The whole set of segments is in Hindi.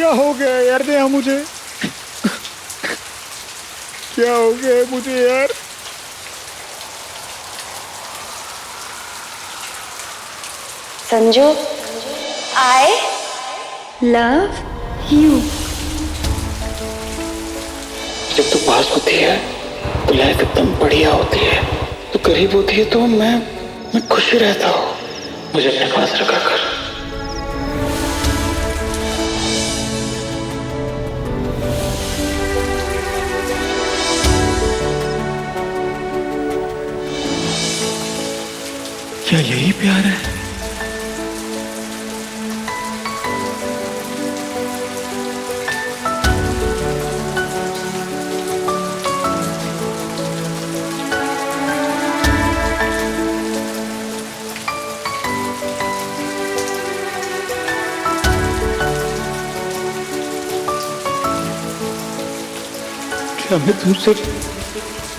क्या हो गया यार नेहा मुझे? क्या हो गया मुझे यार? Sanju, I love you. जब तू पास होती है तो लाइफ एकदम बढ़िया होती है, तो करीब होती है तो मैं खुश ही रहता हूँ। मुझे अपने पास रखा कर। क्या यही प्यार है? क्या मैं तुमसे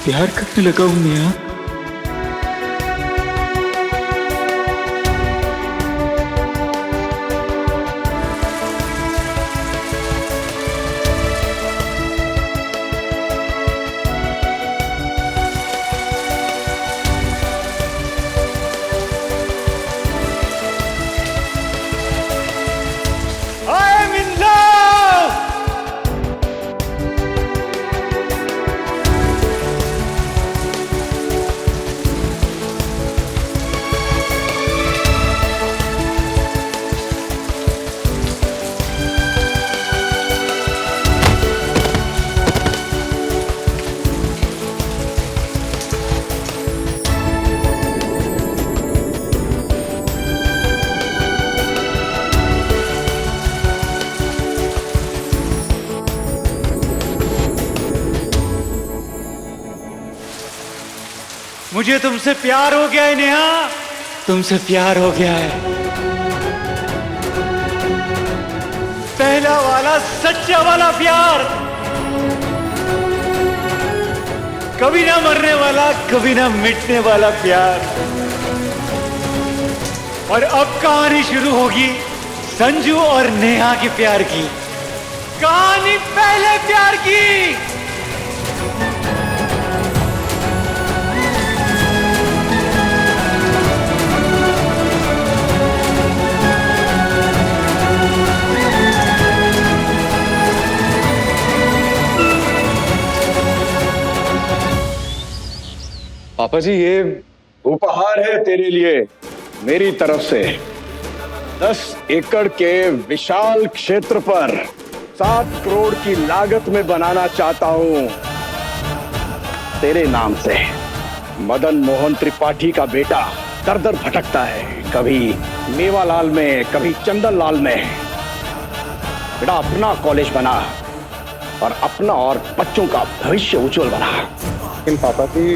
प्यार करने लगा हूं नेहा? मुझे तुमसे प्यार हो गया है नेहा, तुमसे प्यार हो गया है। पहला वाला सच्चा वाला प्यार, कभी ना मरने वाला, कभी ना मिटने वाला प्यार। और अब कहानी शुरू होगी संजू और नेहा के प्यार की, कहानी पहले प्यार की। पापा जी, ये उपहार है तेरे लिए मेरी तरफ से। 10 एकड़ के विशाल क्षेत्र पर 7 करोड़ की लागत में बनाना चाहता हूं तेरे नाम से। मदन मोहन त्रिपाठी का बेटा दर दर भटकता है, कभी मेवालाल में, कभी चंदन लाल में। बेटा अपना कॉलेज बना और अपना और बच्चों का भविष्य उज्जवल बना। लेकिन पापा जी,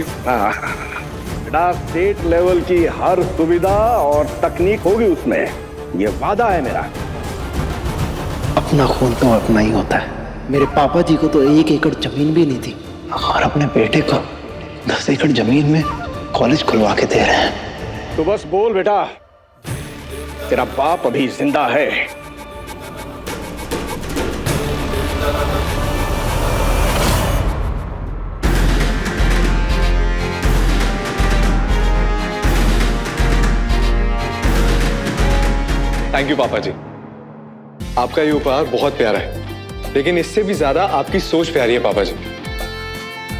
बेटा स्टेट लेवल की हर सुविधा और तकनीक होगी उसमें, ये वादा है मेरा। अपना खून तो अपना ही होता है। मेरे पापा जी को तो 1 एकड़ जमीन भी नहीं थी और अपने बेटे को 10 एकड़ जमीन में कॉलेज खुलवा के दे रहे हैं। तो बस बोल बेटा, तेरा बाप अभी जिंदा है। थैंक यू पापा जी, आपका ये उपहार बहुत प्यारा है, लेकिन इससे भी ज्यादा आपकी सोच प्यारी है पापा जी।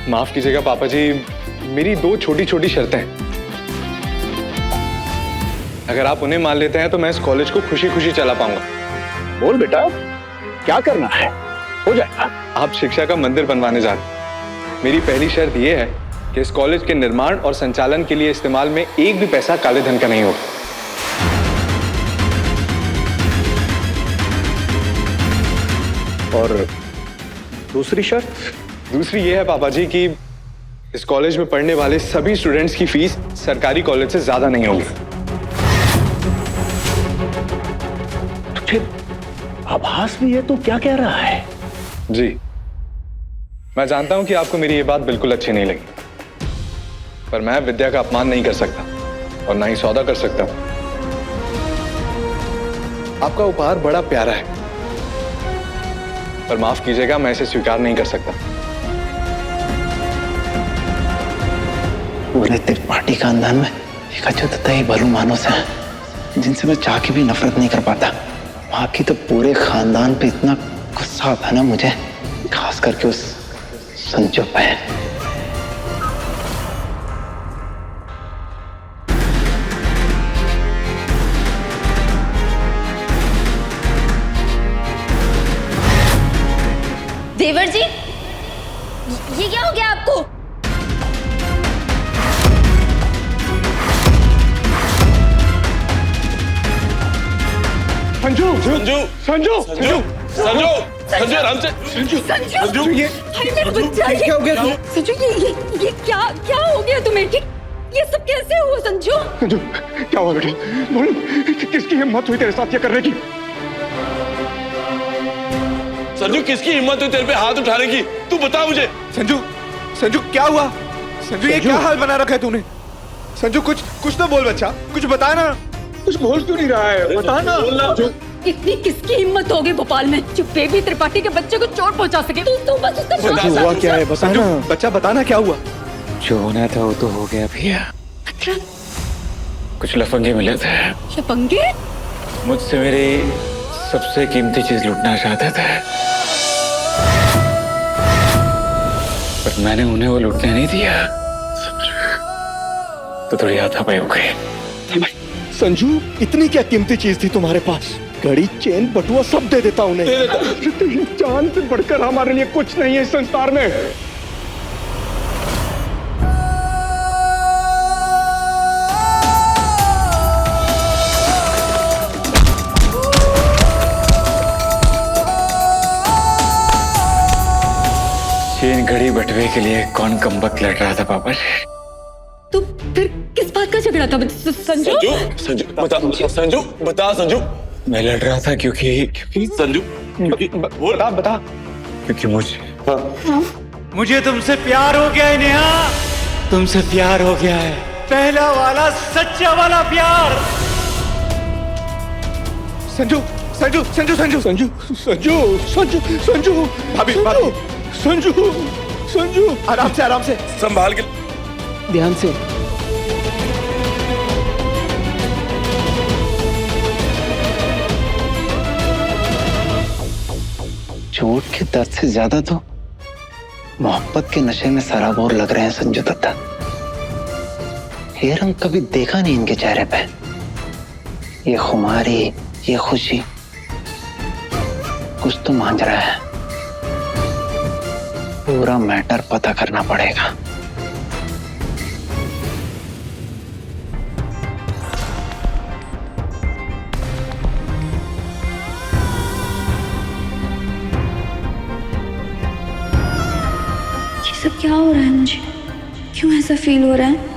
माफ कीजिएगा पापा जी, मेरी 2 छोटी छोटी शर्तें हैं। अगर आप उन्हें मान लेते हैं तो मैं इस कॉलेज को खुशी खुशी चला पाऊंगा। बोल बेटा, क्या करना है? हो जाएगा। आप शिक्षा का मंदिर बनवाने जा रहे हैं। मेरी पहली शर्त यह है कि इस कॉलेज के निर्माण और संचालन के लिए इस्तेमाल में एक भी पैसा काले धन का नहीं होगा। और दूसरी शर्त? दूसरी ये है पापा जी कि इस कॉलेज में पढ़ने वाले सभी स्टूडेंट्स की फीस सरकारी कॉलेज से ज्यादा नहीं होगी। तुझे आभास भी है तो क्या कह रहा है? जी, मैं जानता हूं कि आपको मेरी ये बात बिल्कुल अच्छी नहीं लगी, पर मैं विद्या का अपमान नहीं कर सकता और ना ही सौदा कर सकता हूं। आपका उपहार बड़ा प्यारा है, पर माफ कीजिएगा, मैं इसे स्वीकार नहीं कर सकता। पूरे त्रिपाठी खानदान में एक अछूतता ही भलू मानुस है जिनसे मैं चाह के भी नफरत नहीं कर पाता। बाकी तो पूरे खानदान पे इतना गुस्सा आता ना मुझे, खास करके उस संजू पे। देवर जी, ये क्या हो गया आपको? संजू संजू संजू संजू संजू संजू आराम से संजू, ये अरे मेरा बच्चा, क्या हो गया? संजू, ये क्या क्या हो गया तुम्हें? ये सब कैसे हुआ संजू? संजू क्या हुआ बेटी? बोलो, किसकी हिम्मत हुई तेरे साथ ये करने की? संजू किसकी हिम्मत हुई तेरे पे हाथ उठाने की? तू बता मुझे। संजू, संजू क्या हुआ? संजू ये क्या हाल बना रखा है तूने? संजू कुछ तो बोल बच्चा, कुछ बता ना। कुछ बोल क्यों नहीं रहा है? बता ना। इतनी किसकी हिम्मत होगी भोपाल में जो बेबी त्रिपाठी के बच्चे को चोट पहुंचा सके? तू बस उसका संजू हुआ क्या है? बता ना बच्चा, बताना क्या हुआ? जो होना था वो तो हो गया भैया। मतलब कुछ लफंगे मिले थे, लफंगे? मुझसे मेरी सबसे कीमती चीज लूटना चाहते थे, पर मैंने उन्हें वो लूटने नहीं दिया, तो थोड़ी हाथापाई हो गई। संजू इतनी क्या कीमती चीज थी तुम्हारे पास? घड़ी, चेन, बटुआ सब दे देता उन्हें। तेरी जान से बढ़कर हमारे लिए कुछ नहीं है इस संसार में। चेन, घड़ी, बटुए के लिए कौन कमबख्त लड़ रहा था पापा जी? तो फिर किस बात का झगड़ा था संजू? संजू बता, संजू बता, संजू। मैं लड़ रहा था क्योंकि संजू बता। क्योंकि मुझे तुमसे प्यार हो गया है नेहा, तुमसे प्यार हो गया है, पहला वाला सच्चा वाला प्यार। संजू संजू संजू संजू संजू संजू संजू संजू भाभी भाभी, संजू संजू आराम से संभाल के। ध्यान से। चोट के दर्द से ज्यादा तो मोहब्बत के नशे में सराबोर लग रहे हैं संजू दत्ता। ये रंग कभी देखा नहीं इनके चेहरे पे। ये खुमारी, ये खुशी, कुछ तो मांझ रहा है। पूरा मैटर पता करना पड़ेगा। ये सब क्या हो रहा है? मुझे क्यों ऐसा फील हो रहा है?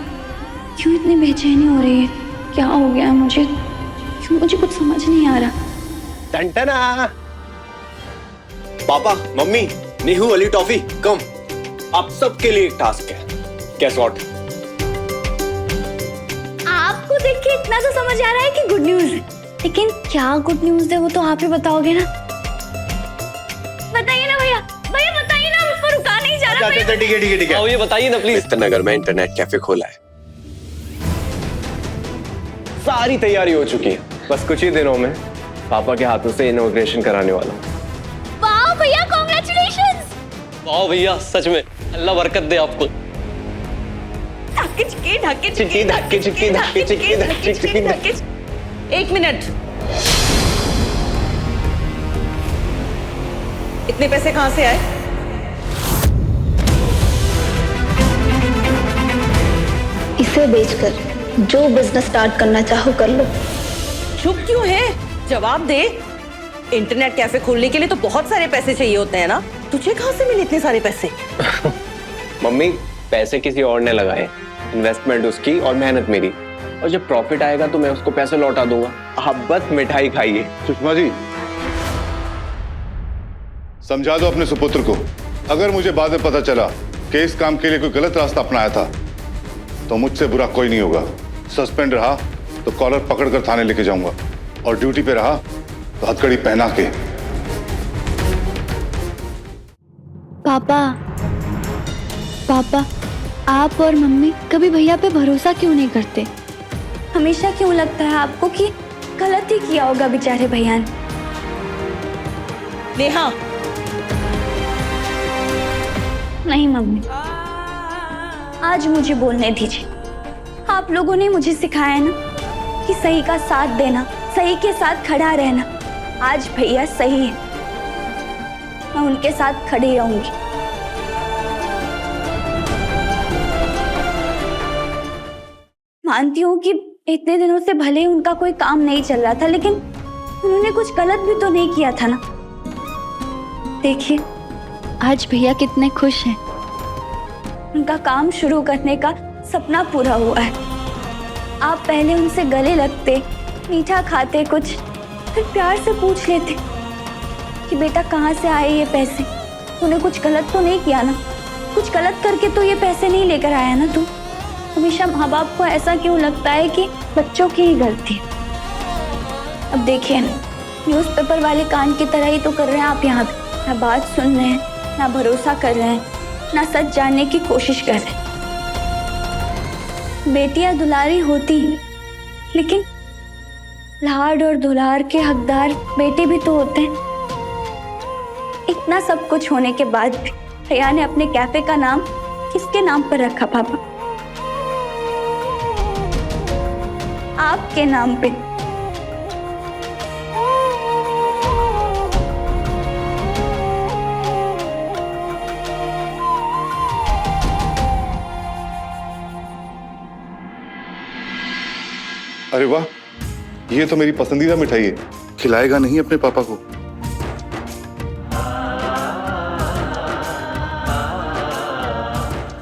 क्यों इतनी बेचैनी हो रही है? क्या हो गया है मुझे? क्यों मुझे कुछ समझ नहीं आ रहा। टंटना। पापा, मम्मी, नीहू वाली टॉफी कम। आप सबके लिए एक टास्क है। Guess what? आपको देख के इतना तो समझ आ रहा है कि गुड न्यूज है, लेकिन क्या गुड न्यूज है वो तो आप ही बताओगे ना। बताइए ना भैया, भैया बताइए ना, मुझको रुका नहीं जा रहा। ठीक है। ये बताइए ना प्लीज। मित्र नगर में इंटरनेट कैफे खोला है। सारी तैयारी हो चुकी है, बस कुछ ही दिनों में पापा के हाथों से इनॉग्रेशन कराने वाला हूँ। वाह भैया, कांग्रेचुलेशंस। वाह भैया, सच में अल्लाह बरकत दे आपको। एक मिनट, इतने पैसे कहां से आए? इसे बेचकर जो बिजनेस स्टार्ट करना चाहो कर लो। चुप क्यों है? जवाब दे। इंटरनेट कैफे खोलने के लिए तो बहुत सारे पैसे चाहिए होते हैं ना, तुझे कहां से मिले इतने सारे पैसे? मम्मी, पैसे किसी और ने लगाए, इन्वेस्टमेंट उसकी और मेहनत मेरी, और जब प्रॉफिट आएगा तो मैं उसको पैसे लौटा दूंगा। आप बस मिठाई खाइए। सुषमा जी, समझा दो अपने सुपुत्र को। अगर मुझे बाद में पता चला कि इस काम के लिए कोई गलत रास्ता अपनाया था तो मुझसे बुरा कोई नहीं होगा। सस्पेंड रहा तो कॉलर पकड़कर थाने लेके जाऊंगा, और ड्यूटी पे रहा तो हथकड़ी पहना के। पापा पापा, आप और मम्मी कभी भैया पे भरोसा क्यों नहीं करते? हमेशा क्यों लगता है आपको कि गलत ही किया होगा बेचारे भैया ने? नेहा, नहीं मम्मी, आज मुझे बोलने दीजिए। आप लोगों ने मुझे सिखाया है ना कि सही का साथ देना, सही के साथ खड़ा रहना। आज भैया सही है, मैं उनके साथ खड़ी रहूंगी। मानती हूँ कि इतने दिनों से भले ही उनका कोई काम नहीं चल रहा था, लेकिन उन्होंने कुछ गलत भी तो नहीं किया था ना। देखिए आज भैया कितने खुश हैं। उनका काम शुरू करने का सपना पूरा हुआ है। आप पहले उनसे गले लगते, मीठा खाते कुछ, फिर प्यार से पूछ लेते कि बेटा कहाँ से आए ये पैसे, तूने कुछ गलत तो नहीं किया ना? कुछ गलत करके तो ये पैसे नहीं लेकर आया ना तू? हमेशा माँ बाप को ऐसा क्यों लगता है कि बच्चों की ही गलती है? अब देखिए ना, न्यूज़पेपर वाले कान की तरह ही तो कर रहे हैं आप यहाँ पे। ना बात सुन रहे हैं, ना भरोसा कर रहे हैं, ना सच जानने की कोशिश कर रहे हैं। बेटियां दुलारी होती हैं, लेकिन लाड और दुलार के हकदार बेटे भी तो होते हैं। इतना सब कुछ होने के बाद भी भैया ने अपने कैफे का नाम किसके नाम पर रखा पापा? आपके नाम पे। अरे वाह, ये तो मेरी पसंदीदा मिठाई है। खिलाएगा नहीं अपने पापा को?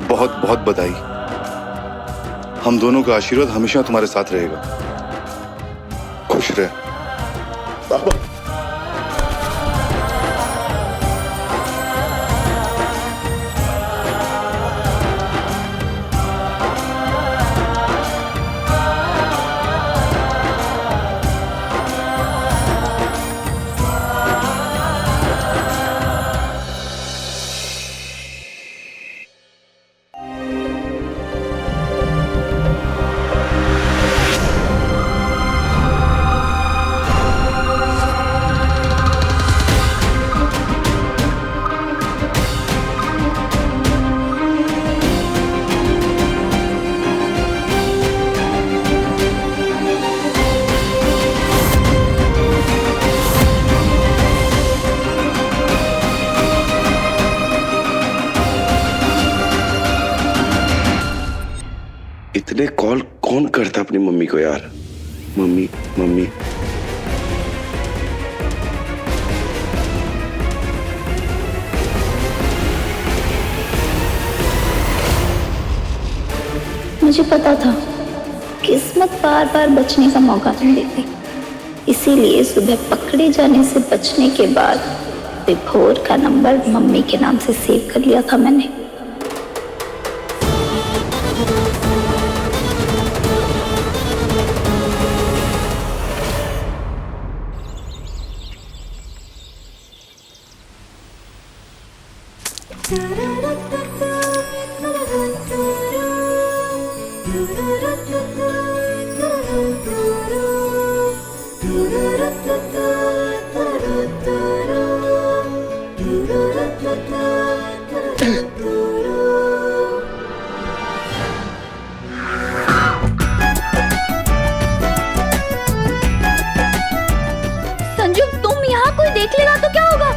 बहुत बहुत बधाई। हम दोनों का आशीर्वाद हमेशा तुम्हारे साथ रहेगा। खुश रहे पापा। इतने कॉल कौन करता अपनी मम्मी को यार? Mummy mummy. मुझे पता था किस्मत बार बार बचने का मौका नहीं देती, इसीलिए सुबह पकड़े जाने से बचने के बाद विभोर का नंबर मम्मी के नाम से सेव कर लिया था मैंने। संजू, तुम यहाँ कोई देख लेगा तो क्या होगा?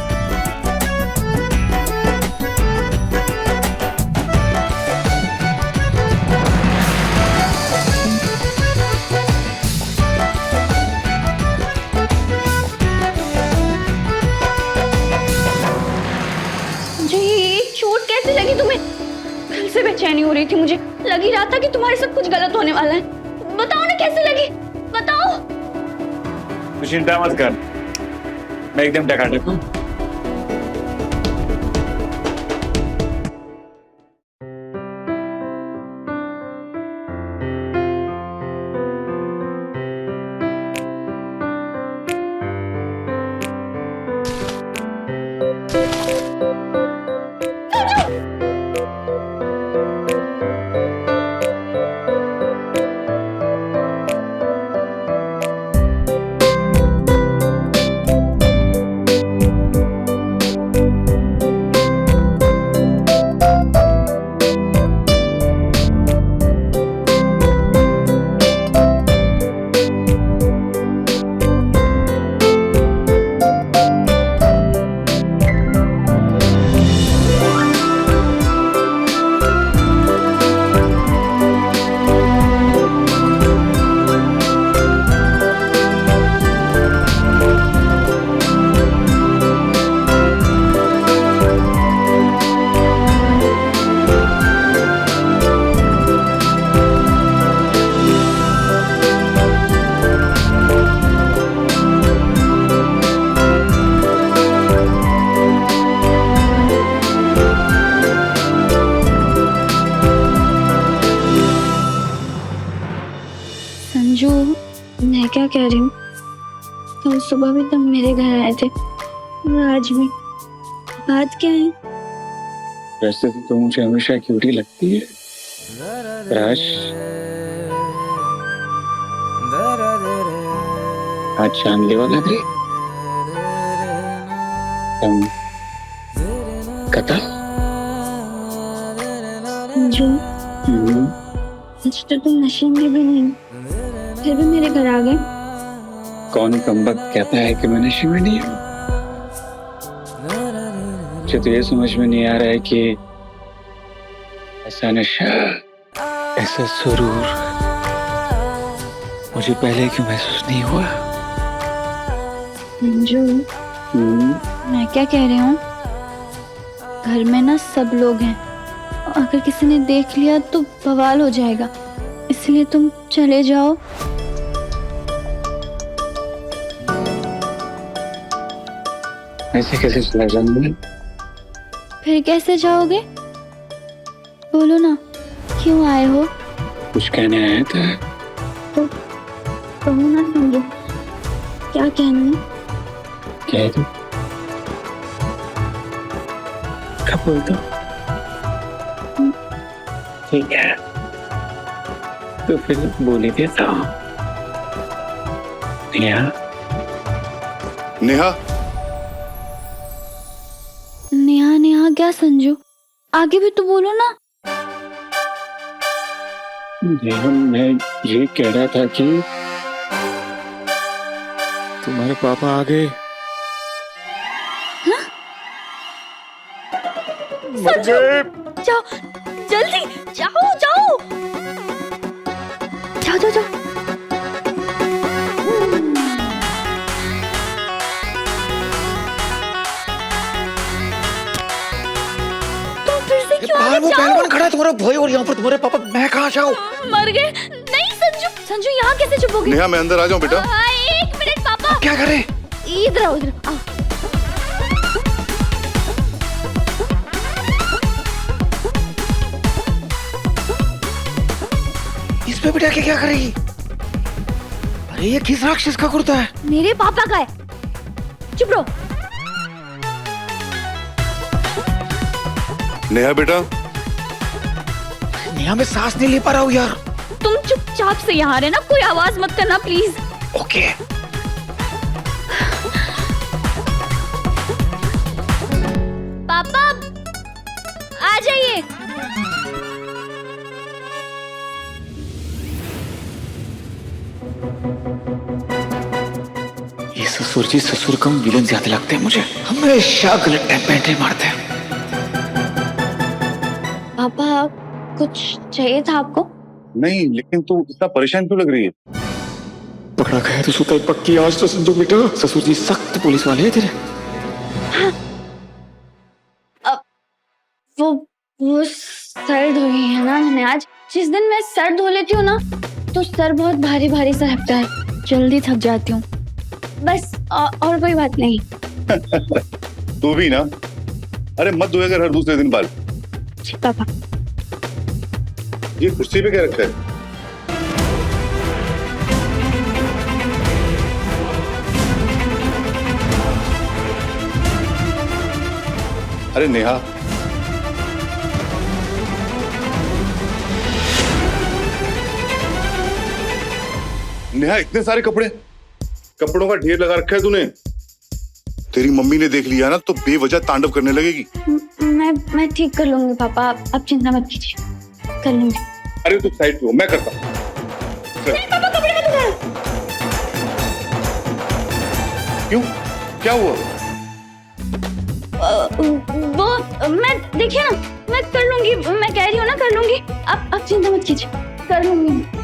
लगी तुम्हें? कल से बेचैनी हो रही थी मुझे, लग ही रहा था कि तुम्हारे साथ कुछ गलत होने वाला है। बताओ ना कैसे लगी, बताओ। तू चिंता मत कर, मैं एकदम टकाटक हूँ। क्या कह रही हूँ? कल सुबह भी तुम मेरे घर आए थे और आज भी। बात क्या है? वैसे तो मुझे हमेशा क्यूटी लगती है राज। आज जानलेवा लग रही। तुम कतल जो आज तो तुम नशे में भी नहीं, फिर भी मेरे घर आ गए। कौन कमबख्त कहता है कि मैं नशे में नहीं हूँ? मुझे तो ये समझ में नहीं आ रहा है कि ऐसा नशा, ऐसा सुरूर मुझे पहले क्यों महसूस नहीं हुआ। जो मैं क्या कह रही हूँ, घर में ना सब लोग हैं, अगर किसी ने देख लिया तो बवाल हो जाएगा, इसलिए तुम चले जाओ। ऐसे कैसे चला जाऊंगा? फिर कैसे जाओगे? बोलो ना, क्यों आए हो? कुछ कहने आया था। तो कहो ना समझो, क्या कहना है? कह दो, कब बोल दो। ठीक है, तो फिर बोल ही देता हूँ। नेहा। नेहा, नेहा नेहा क्या संजू? आगे भी तो बोलो ना। नेहा, मैं ये कह रहा था कि तुम्हारे पापा आ गए। संजू, जाओ जल्दी, जाओ जाओ जाओ जाओ जाओ। तुम फिर से क्यों आ गए? पहलवान खड़ा है तुम्हारा भाई और यहाँ पर तुम्हारे पापा, मैं कहाँ जाऊँ? मर गए? नहीं संजू, संजू यहाँ कैसे चुप हो गए? नेहा मैं अंदर आ जाऊँ बेटा? एक मिनट पापा। क्या करे? इधर आओ, इधर आओ। इस पे बिठा के क्या करेगी? अरे ये किस राक्षस का कुर्ता है? मेरे पापा का है। चुप रहो। नेहा बेटा, नेहा मैं सांस नहीं ले पा रहा हूँ यार। तुम चुपचाप से यहाँ रहना, कोई आवाज मत करना प्लीज। ओके। पापा आ जाइए। ये ससुर जी ससुर कम विलन ज्यादा लगते हैं मुझे, हमेशा गलत टाइम पे एंट्री मारते हैं। पापा कुछ चाहिए था आपको? नहीं लेकिन तू इतना परेशान क्यों लग रही है? पकड़ा गया तो सुताई पक्की। आज तो संजू बेटा, ससुर जी सख्त पुलिस वाले हैं तेरे। वो सर धोई है ना मैंने आज। जिस दिन मैं सर धो लेती हूँ ना तो सर बहुत भारी भारी सा लगता है, जल्दी थक जाती हूँ बस। और कोई बात नहीं। तू भी ना, अरे मत धोया कर हर दूसरे दिन बाल। जी पापा। ये कुर्सी पे क्या रखा है? अरे नेहा, नेहा इतने सारे कपड़े, कपड़ों का ढेर लगा रखा है तूने। तेरी मम्मी ने देख लिया ना तो बेवजह तांडव करने लगेगी। मैं ठीक कर लूंगी पापा, आप चिंता मत कीजिए, कर लूंगी। अरे तू साइड पे हो, मैं करता हूँ। नहीं पापा, कपड़े मत उतारो। क्यों, क्या हुआ? वो मैं देखिए ना, मैं कर लूंगी, मैं कह रही हूँ ना कर लूंगी। आप चिंता मत कीजिए, कर लूंगी।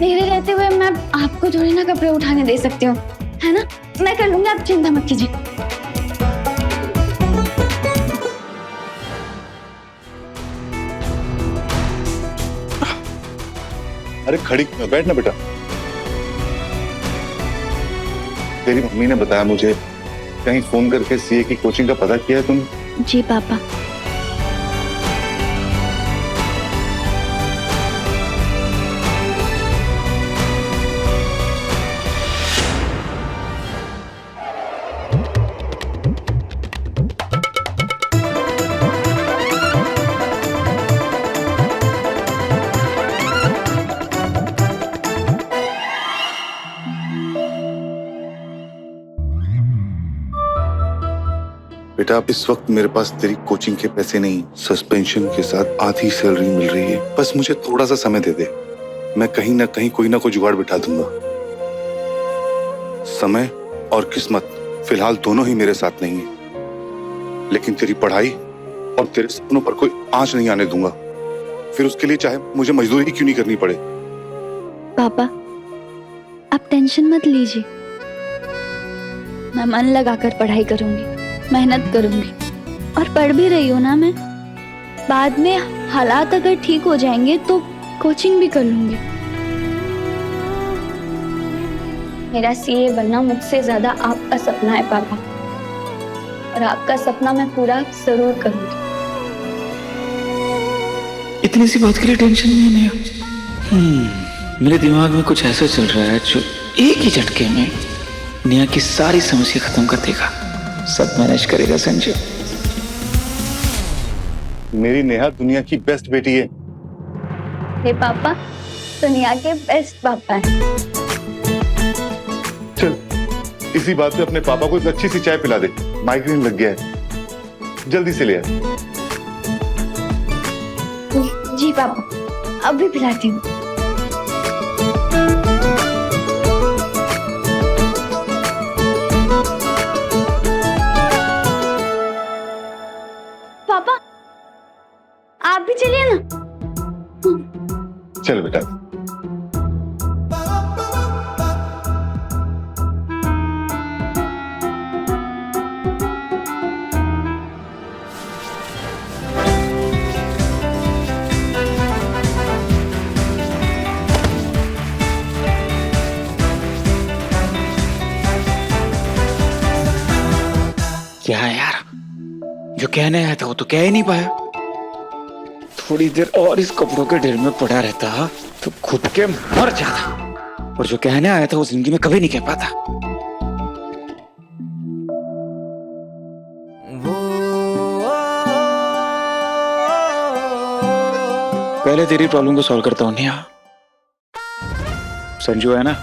मेरे रहते हुए मैं आपको थोड़ी ना कपड़े उठाने दे सकती हूँ, है ना? मैं कर लूंगी, आप चिंता मत कीजिए। अरे खड़ी बैठ ना बेटा। तेरी मम्मी ने बताया मुझे, कहीं फोन करके सीए की कोचिंग का पता किया है तुमने? जी पापा। बेटा अब इस वक्त मेरे पास तेरी कोचिंग के पैसे नहीं, सस्पेंशन के साथ आधी सैलरी मिल रही है। बस मुझे थोड़ा सा समय दे दे, मैं कहीं ना कहीं कोई ना कोई जुगाड़ बिठा दूंगा। समय और किस्मत फिलहाल दोनों ही मेरे साथ नहीं है, लेकिन तेरी पढ़ाई और तेरे सपनों पर कोई आंच नहीं आने दूंगा, फिर उसके लिए चाहे मुझे मजदूरी क्यों नहीं करनी पड़े। पापा, आप टेंशन मत लीजिए, मैं मन लगाकर पढ़ाई करूंगी, मेहनत करूंगी और पढ़ भी रही हूँ ना मैं। बाद में हालात अगर ठीक हो जाएंगे तो कोचिंग भी कर लूंगी। मेरा सीए बनना मुझसे ज्यादा आपका सपना है पापा, और आपका सपना मैं पूरा जरूर करूंगी। इतनी सी बात के लिए टेंशन नहीं है। मेरे दिमाग में कुछ ऐसा चल रहा है जो एक ही झटके में नेहा की सारी समस्या खत्म कर देगा। सब मैनेज करेगा संजय। मेरी नेहा दुनिया की बेस्ट बेटी है। हे पापा, दुनिया के बेस्ट पापा हैं। चल इसी बात पे अपने पापा को एक अच्छी सी चाय पिला दे, माइग्रेन लग गया है, जल्दी से ले आ। जी पापा, अभी पिलाती हूँ। पापा, आप भी चलिए ना। चल बेटा। क्या है यार, जो कहने आया था वो तो कह ही नहीं पाया। थोड़ी देर और इस कपड़ों के ढेर में पड़ा रहता तो खुद के मर जाता, और जो कहने आया था वो जिंदगी में कभी नहीं कह पाता। पहले तेरी प्रॉब्लम को सॉल्व करता हूँ नेहा। संजू है ना,